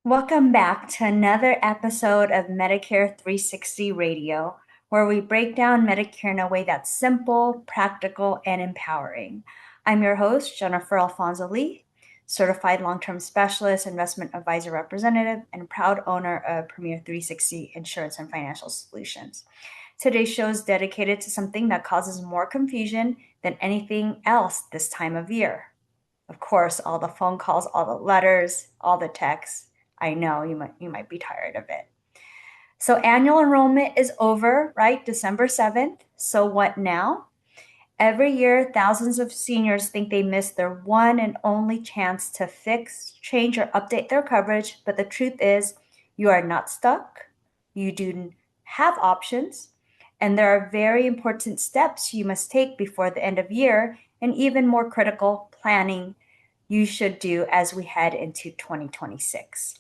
Welcome back to another episode of Medicare 360 Radio, where we break down Medicare in a way that's simple, practical, and empowering. I'm your host, Jennifer Alfonso Lee, certified long term specialist, investment advisor representative, and proud owner of Premier 360 Insurance and Financial Solutions. Today's show is dedicated to something that causes more confusion than anything else this time of year. Of course, all the phone calls, all the letters, all the texts. I know you might be tired of it. So annual enrollment is over, right? December 7th. So what now? Every year, thousands of seniors think they missed their one and only chance to fix, change, or update their coverage. But the truth is, you are not stuck. You do have options. And there are very important steps you must take before the end of year, and even more critical, planning you should do as we head into 2026.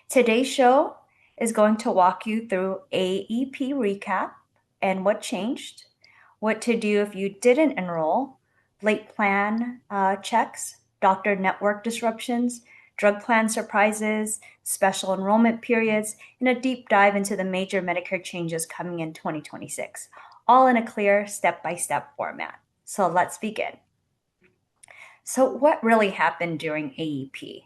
Today's show is going to walk you through AEP recap and what changed, what to do if you didn't enroll, late plan checks, doctor network disruptions, drug plan surprises, special enrollment periods, and a deep dive into the major Medicare changes coming in 2026, all in a clear step-by-step format. So let's begin. So what really happened during AEP?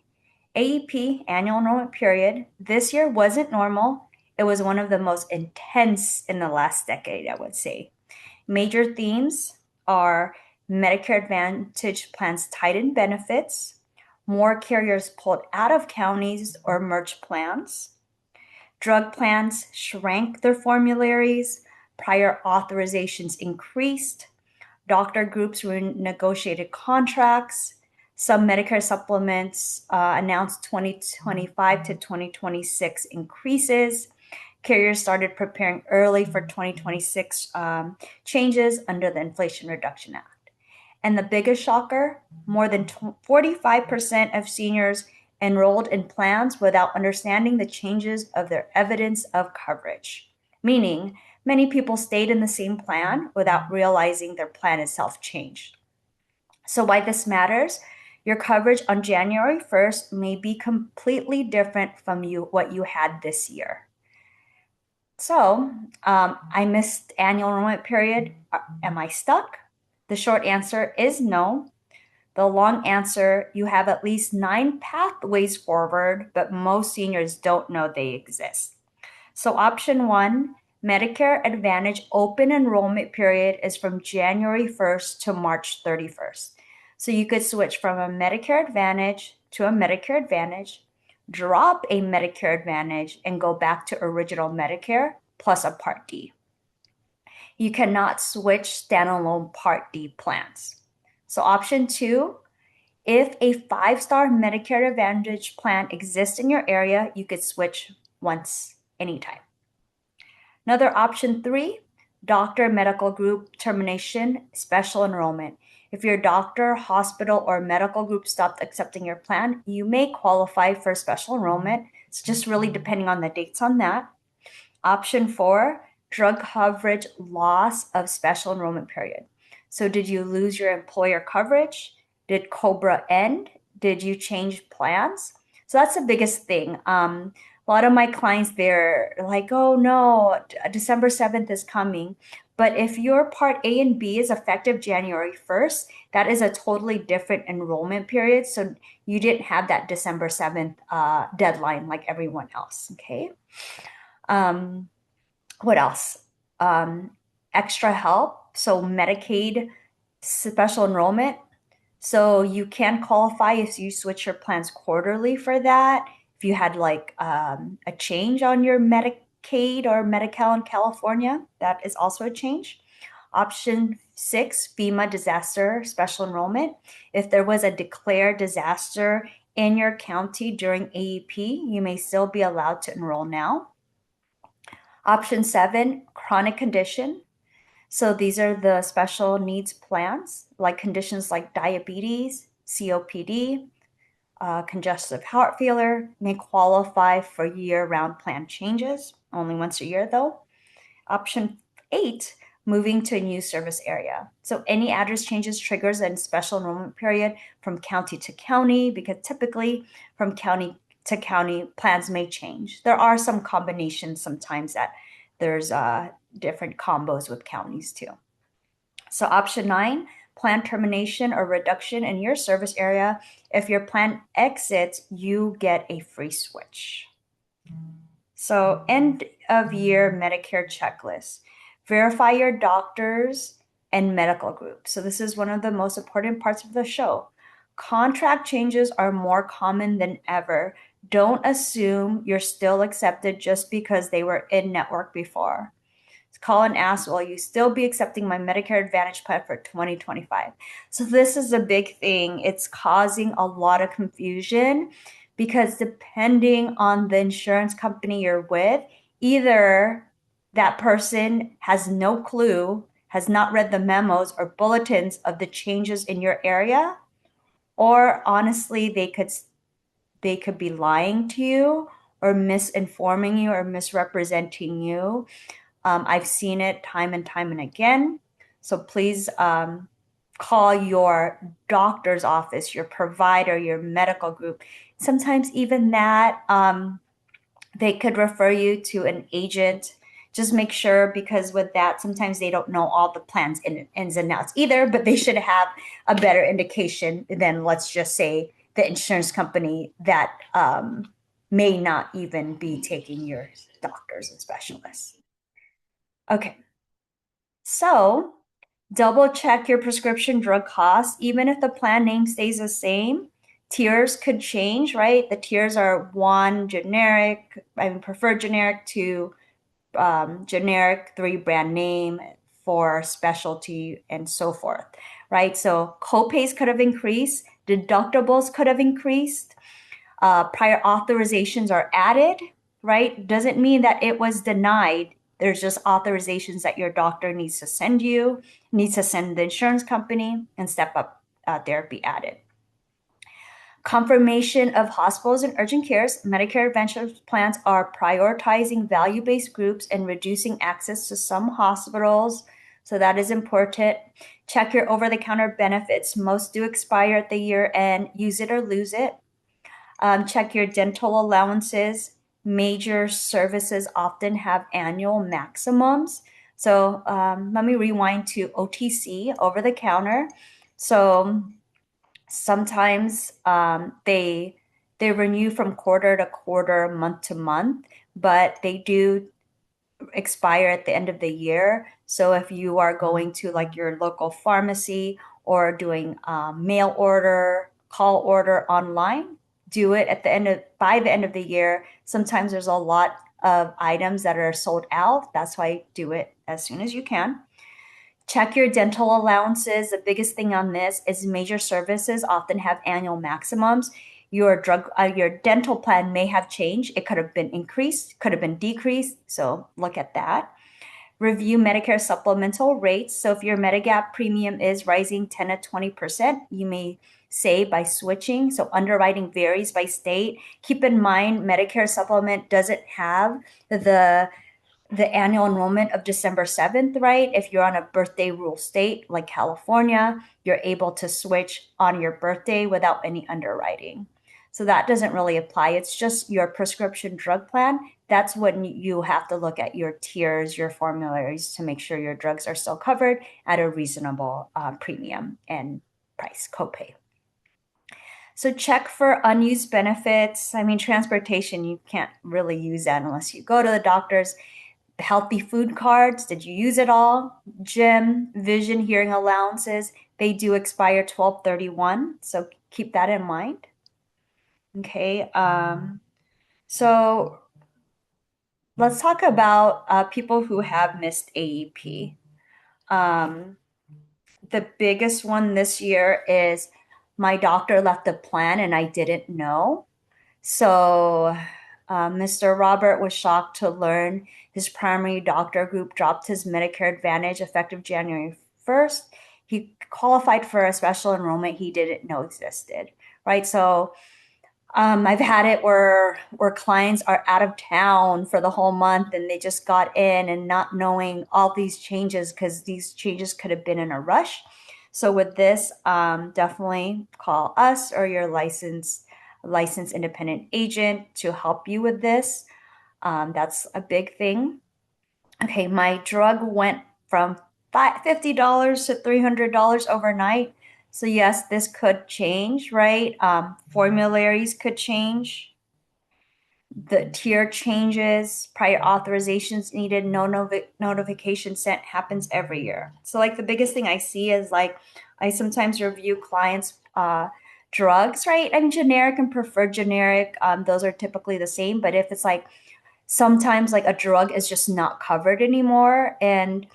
AEP, annual enrollment period, this year wasn't normal. It was one of the most intense in the last decade, I would say. Major themes are Medicare Advantage plans tightened benefits, more carriers pulled out of counties or merged plans, drug plans shrank their formularies, prior authorizations increased, doctor groups renegotiated contracts. Some Medicare supplements announced 2025 to 2026 increases. Carriers started preparing early for 2026 changes under the Inflation Reduction Act. And the biggest shocker, more than 45% of seniors enrolled in plans without understanding the changes of their evidence of coverage, meaning many people stayed in the same plan without realizing their plan itself changed. So why this matters? Your coverage on January 1st may be completely different from what you had this year. So I missed annual enrollment period. Am I stuck? The short answer is no. The long answer, you have at least 9 pathways forward, but most seniors don't know they exist. So option 1, Medicare Advantage open enrollment period is from January 1st to March 31st. So you could switch from a Medicare Advantage to a Medicare Advantage, drop a Medicare Advantage, and go back to original Medicare plus a Part D. You cannot switch standalone Part D plans. So option 2, if a 5-star Medicare Advantage plan exists in your area, you could switch once, anytime. Another option 3, doctor medical group termination, special enrollment. If your doctor, hospital, or medical group stopped accepting your plan, you may qualify for special enrollment. It's just really depending on the dates on that. Option 4, drug coverage loss of special enrollment period. So did you lose your employer coverage? Did COBRA end? Did you change plans? So that's the biggest thing. A lot of my clients, they're like, oh no, December 7th is coming. But if your Part A and B is effective January 1st, that is a totally different enrollment period. So you didn't have that December 7th deadline like everyone else, okay? What else? Extra help. So Medicaid special enrollment. So you can qualify if you switch your plans quarterly for that. If you had like a change on your Medicaid or Medi-Cal in California, that is also a change. Option 6, FEMA disaster special enrollment. If there was a declared disaster in your county during AEP, you may still be allowed to enroll now. Option 7, chronic condition. So these are the special needs plans, like conditions like diabetes, COPD, congestive heart failure may qualify for year-round plan changes, only once a year though. Option 8, moving to a new service area. So any address changes triggers a special enrollment period from county to county, because typically from county to county plans may change. There are some combinations sometimes that there's different combos with counties too. So option 9, plan termination or reduction in your service area. If your plan exits, you get a free switch. So end of year Medicare checklist. Verify your doctors and medical groups. So this is one of the most important parts of the show. Contract changes are more common than ever. Don't assume you're still accepted just because they were in network before. Call and ask, will you still be accepting my Medicare Advantage plan for 2025? So this is a big thing. It's causing a lot of confusion because depending on the insurance company you're with, either that person has no clue, has not read the memos or bulletins of the changes in your area, or honestly, they could be lying to you or misinforming you or misrepresenting you. I've seen it time and time and again. So please call your doctor's office, your provider, your medical group. Sometimes even that, they could refer you to an agent. Just make sure, because with that, sometimes they don't know all the plans ins and outs either, but they should have a better indication than, let's just say, the insurance company that may not even be taking your doctors and specialists. Okay, so double check your prescription drug costs. Even if the plan name stays the same, tiers could change, right? The tiers are one generic, preferred generic, to generic, 3 brand name, 4 specialty, and so forth, right? So copays could have increased, deductibles could have increased, prior authorizations are added, right? Doesn't mean that it was denied. There's just authorizations that your doctor needs to send you, needs to send the insurance company, and step up therapy added. Confirmation of hospitals and urgent cares. Medicare Advantage plans are prioritizing value-based groups and reducing access to some hospitals. So that is important. Check your over-the-counter benefits. Most do expire at the year end. Use it or lose it. Check your dental allowances. Major services often have annual maximums. So let me rewind to OTC, over the counter. So sometimes they renew from quarter to quarter, month to month, but they do expire at the end of the year. So if you are going to like your local pharmacy or doing mail order, call order online, do it at the end of by the end of the year. Sometimes there's a lot of items that are sold out. That's why do it as soon as you can. Check your dental allowances. The biggest thing on this is major services often have annual maximums. Your dental plan may have changed. It could have been increased, could have been decreased. So look at that. Review Medicare supplemental rates. So if your Medigap premium is rising 10 to 20%, you may save by switching. So underwriting varies by state. Keep in mind, Medicare supplement doesn't have the annual enrollment of December 7th, right? If you're on a birthday rule state like California, you're able to switch on your birthday without any underwriting. So that doesn't really apply. It's just your prescription drug plan. That's when you have to look at your tiers, your formularies to make sure your drugs are still covered at a reasonable premium and price copay. So check for unused benefits. Transportation, you can't really use that unless you go to the doctor's. Healthy food cards, did you use it all? Gym, vision, hearing allowances, they do expire 12/31, so keep that in mind. Okay, so let's talk about people who have missed AEP. The biggest one this year is my doctor left the plan and I didn't know. So Mr. Robert was shocked to learn his primary doctor group dropped his Medicare Advantage effective January 1st. He qualified for a special enrollment he didn't know existed, right? So I've had it where clients are out of town for the whole month and they just got in and not knowing all these changes because these changes could have been in a rush. So with this, definitely call us or your licensed licensed independent agent to help you with this. That's a big thing. Okay, my drug went from $50 to $300 overnight. So yes, this could change, right? Formularies could change. The tier changes, prior authorizations needed, no notification sent happens every year. So like the biggest thing I see is like I sometimes review clients' drugs, right? I mean, generic and preferred generic, those are typically the same. But if it's like sometimes like a drug is just not covered anymore, and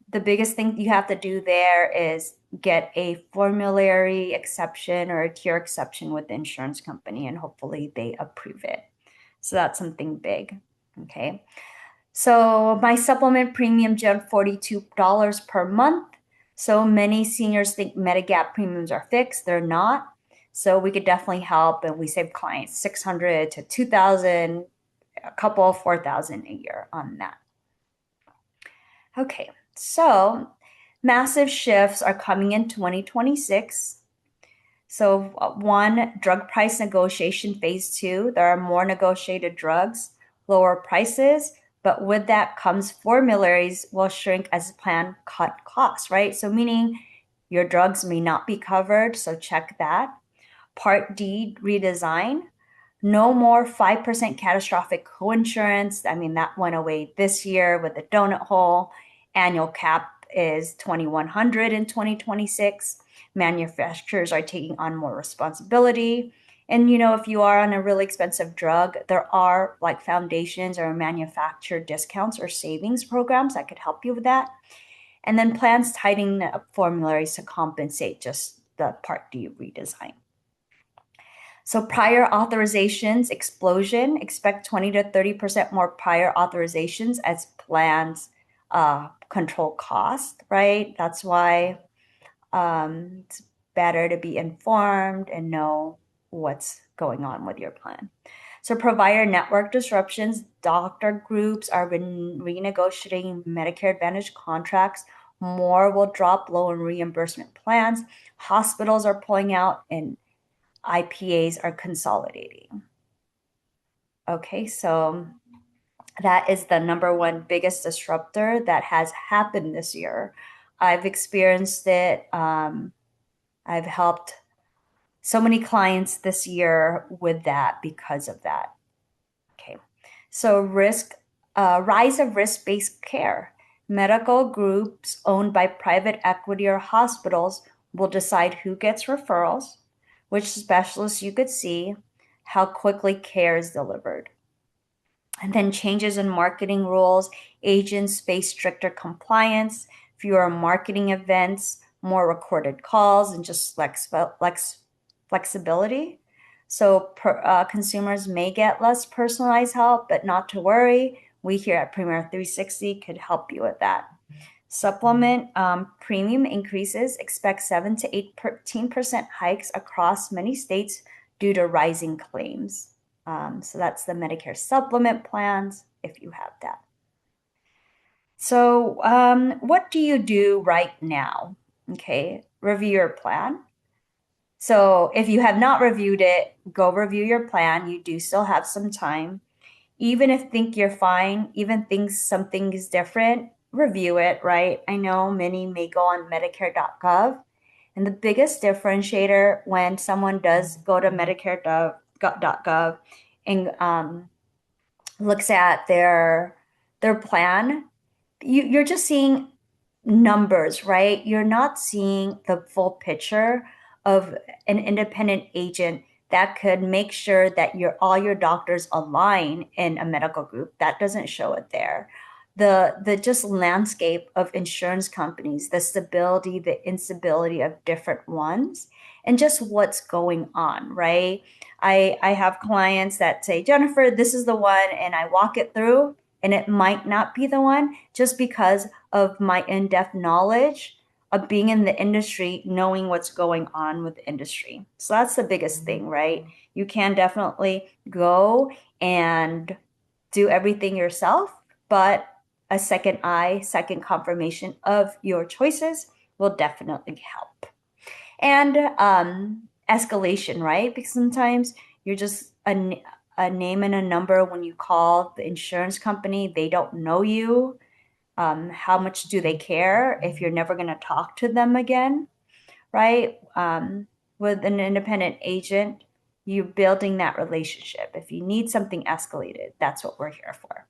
the biggest thing you have to do there is get a formulary exception or a tier exception with the insurance company, and hopefully they approve it. So that's something big. Okay. So my supplement premium jumped $42 per month. So many seniors think Medigap premiums are fixed. They're not. So we could definitely help, and we save clients 600 to 2,000, a couple 4,000 a year on that. Okay. So massive shifts are coming in 2026. So one, drug price negotiation phase 2. There are more negotiated drugs, lower prices, but with that comes formularies will shrink as plan cut costs, right? So meaning your drugs may not be covered, so check that. Part D redesign. No more 5% catastrophic coinsurance. I mean, that went away this year with the donut hole. Annual cap is $2,100 in 2026. Manufacturers are taking on more responsibility. And if you are on a really expensive drug, there are like foundations or manufacturer discounts or savings programs that could help you with that. And then plans tightening up formularies to compensate just the Part D redesign. So prior authorizations explosion, expect 20 to 30% more prior authorizations as plans control cost, right? That's why it's better to be informed and know what's going on with your plan. So provider network disruptions, doctor groups are renegotiating Medicare Advantage contracts. More will drop low in reimbursement plans. Hospitals are pulling out and IPAs are consolidating. Okay, so that is the number one biggest disruptor that has happened this year. I've experienced it. I've helped so many clients this year with that because of that. Okay, so rise of risk-based care. Medical groups owned by private equity or hospitals will decide who gets referrals, which specialists you could see, how quickly care is delivered. And then changes in marketing rules, agents face stricter compliance, fewer marketing events, more recorded calls, and just flexibility. So consumers may get less personalized help, but not to worry. We here at Premier 360 could help you with that. Supplement premium increases, expect 7 to 18% hikes across many states due to rising claims. So that's the Medicare supplement plans if you have that. So what do you do right now? Okay, review your plan. So if you have not reviewed it, go review your plan. You do still have some time. Even if think you're fine, even think something is different, review it, right? I know many may go on Medicare.gov. And the biggest differentiator when someone does go to Medicare.gov and looks at their plan, you're just seeing numbers, right? You're not seeing the full picture of an independent agent that could make sure that all your doctors align in a medical group. That doesn't show it there. The just landscape of insurance companies, the stability, the instability of different ones, and just what's going on, right? I have clients that say, Jennifer, this is the one, and I walk it through, and it might not be the one just because of my in-depth knowledge of being in the industry, knowing what's going on with the industry. So that's the biggest thing, right? You can definitely go and do everything yourself, but a second eye, second confirmation of your choices will definitely help. And escalation, right? Because sometimes You're just a name and a number when you call the insurance company. They don't know you. How much do they care if you're never going to talk to them again, right? With an independent agent, you're building that relationship. If you need something escalated, that's what we're here for.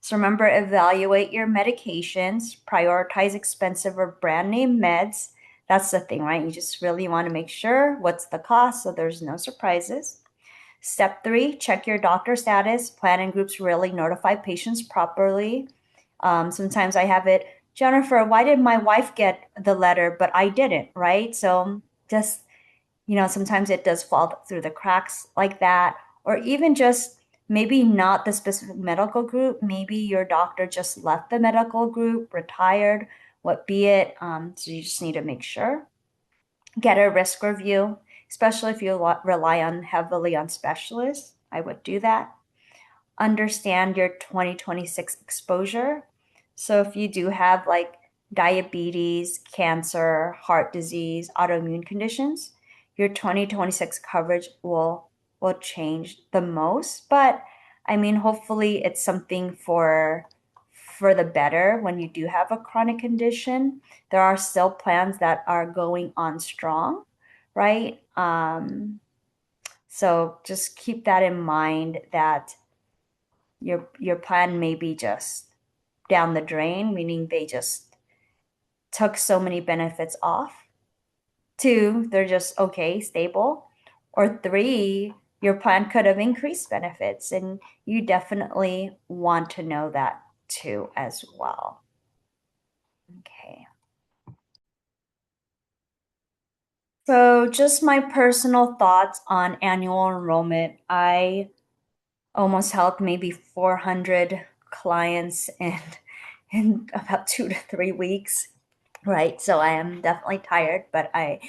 So remember, evaluate your medications, prioritize expensive or brand name meds. That's the thing, right? You just really want to make sure what's the cost so there's no surprises. Step 3, check your doctor status. Plan and groups really notify patients properly. Sometimes I have it, Jennifer, why did my wife get the letter, but I didn't, right? So just, sometimes it does fall through the cracks like that. Or even just maybe not the specific medical group. Maybe your doctor just left the medical group, retired, what be it. So you just need to make sure. Get a risk review, especially if you rely on heavily on specialists. I would do that. Understand your 2026 exposure. So if you do have like diabetes, cancer, heart disease, autoimmune conditions, your 2026 coverage will change the most. But I mean, hopefully it's something for the better when you do have a chronic condition. There are still plans that are going on strong, right? So just keep that in mind that your plan may be just down the drain, meaning they just took so many benefits off. 2, they're just okay, stable. Or 3, your plan could have increased benefits, and you definitely want to know that too as well. Okay. So just my personal thoughts on annual enrollment. I almost helped maybe 400 clients in about 2 to 3 weeks. Right. So I am definitely tired, but I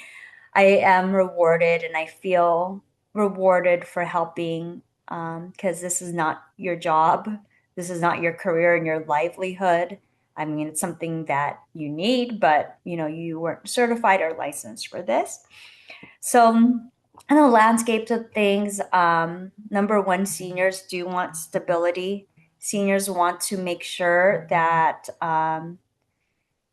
am rewarded and I feel rewarded for helping because this is not your job. This is not your career and your livelihood. I mean, it's something that you need, but you weren't certified or licensed for this. So, in the landscapes of things, number one, seniors do want stability. Seniors want to make sure that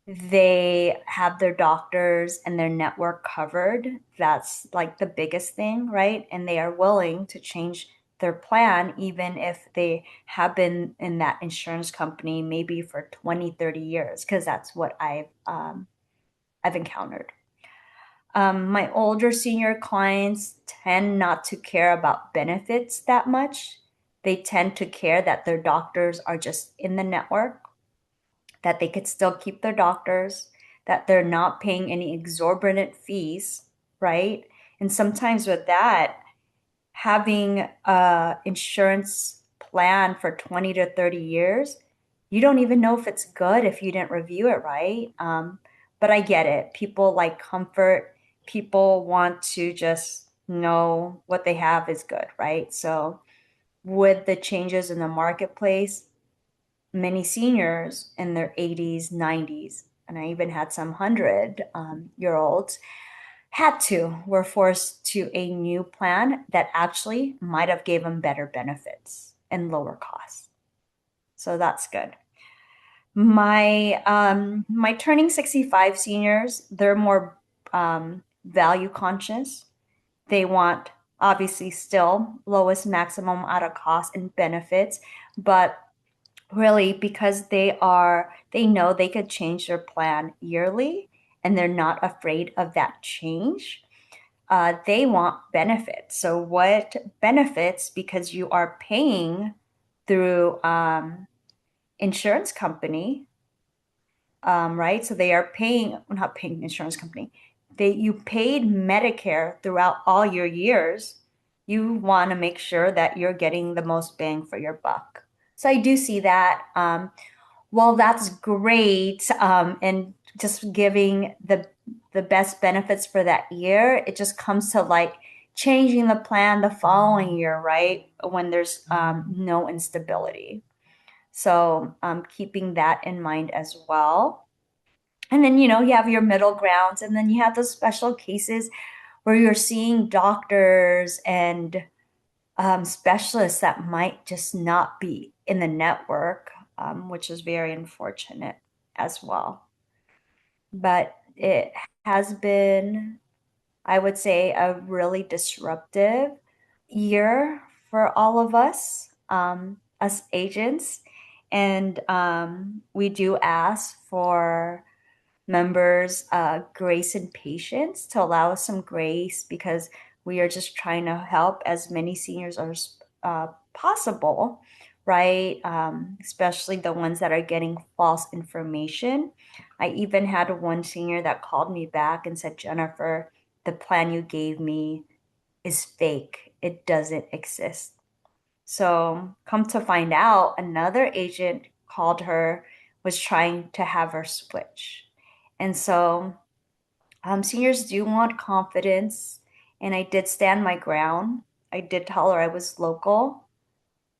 they have their doctors and their network covered. That's like the biggest thing, right? And they are willing to change their plan even if they have been in that insurance company maybe for 20, 30 years, because that's what I've encountered. My older senior clients tend not to care about benefits that much. They tend to care that their doctors are just in the network, that they could still keep their doctors, that they're not paying any exorbitant fees, right? And sometimes with that, having a insurance plan for 20 to 30 years, you don't even know if it's good if you didn't review it, right? But I get it. People like comfort. People want to just know what they have is good, right? So with the changes in the marketplace, many seniors in their 80s, 90s, and I even had some 100 year olds were forced to a new plan that actually might have gave them better benefits and lower costs. So that's good. My turning 65 seniors, they're more value conscious. They want obviously still lowest maximum out of cost and benefits, but really because they know they could change their plan yearly and they're not afraid of that change. They want benefits. So what benefits? Because you are paying through insurance company, right? So they are paying, not paying insurance company. You paid Medicare throughout all your years. You want to make sure that you're getting the most bang for your buck. So I do see that. Well, that's great. And just giving the best benefits for that year, it just comes to like changing the plan the following year, right? When there's no instability. So keeping that in mind as well. And then, you have your middle grounds, and then you have those special cases where you're seeing doctors and specialists that might just not be in the network, which is very unfortunate as well. But it has been, I would say, a really disruptive year for all of us as agents. And we do ask for members grace and patience to allow us some grace because we are just trying to help as many seniors as possible, right? Especially the ones that are getting false information. I even had one senior that called me back and said, Jennifer, the plan you gave me is fake. It doesn't exist. So, come to find out, another agent called her, was trying to have her switch. And so, seniors do want confidence, and I did stand my ground. I did tell her I was local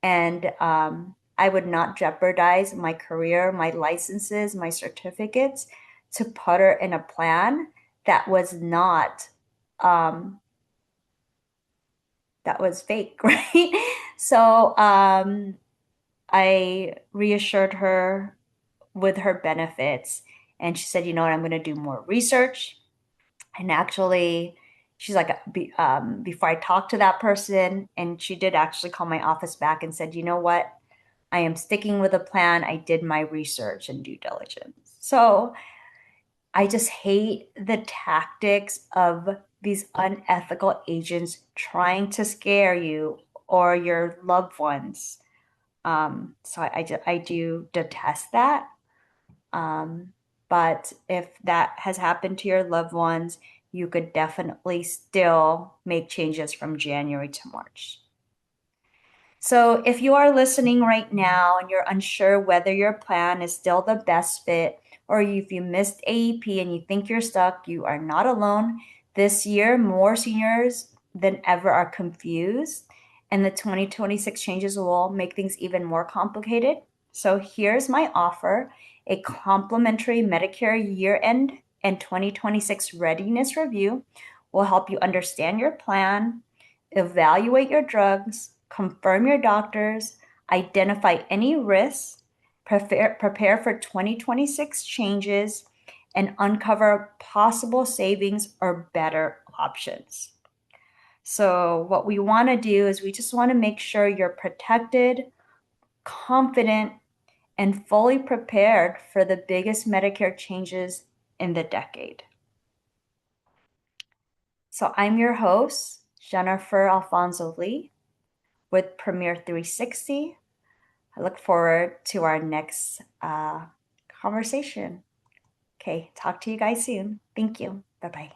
and I would not jeopardize my career, my licenses, my certificates to put her in a plan that was not um, that was fake, right? So I reassured her with her benefits, and she said, "You know what? I'm going to do more research." And actually, she's like, before I talk to that person, and she did actually call my office back and said, "You know what? I am sticking with a plan. I did my research and due diligence." So I just hate the tactics of these unethical agents trying to scare you or your loved ones. I do detest that. Um, but if that has happened to your loved ones, you could definitely still make changes from January to March. So, if you are listening right now and you're unsure whether your plan is still the best fit, or if you missed AEP and you think you're stuck, you are not alone. This year, more seniors than ever are confused, and the 2026 changes will make things even more complicated. So, here's my offer: a complimentary Medicare year end and 2026 readiness review will help you understand your plan, evaluate your drugs, confirm your doctors, identify any risks, prepare for 2026 changes, and uncover possible savings or better options. So, what we want to do is we just want to make sure you're protected, confident, and fully prepared for the biggest Medicare changes in the decade. So, I'm your host, Jennifer Alfonso Lee, with Premier 360. I look forward to our next conversation. Okay, talk to you guys soon. Thank you. Bye bye.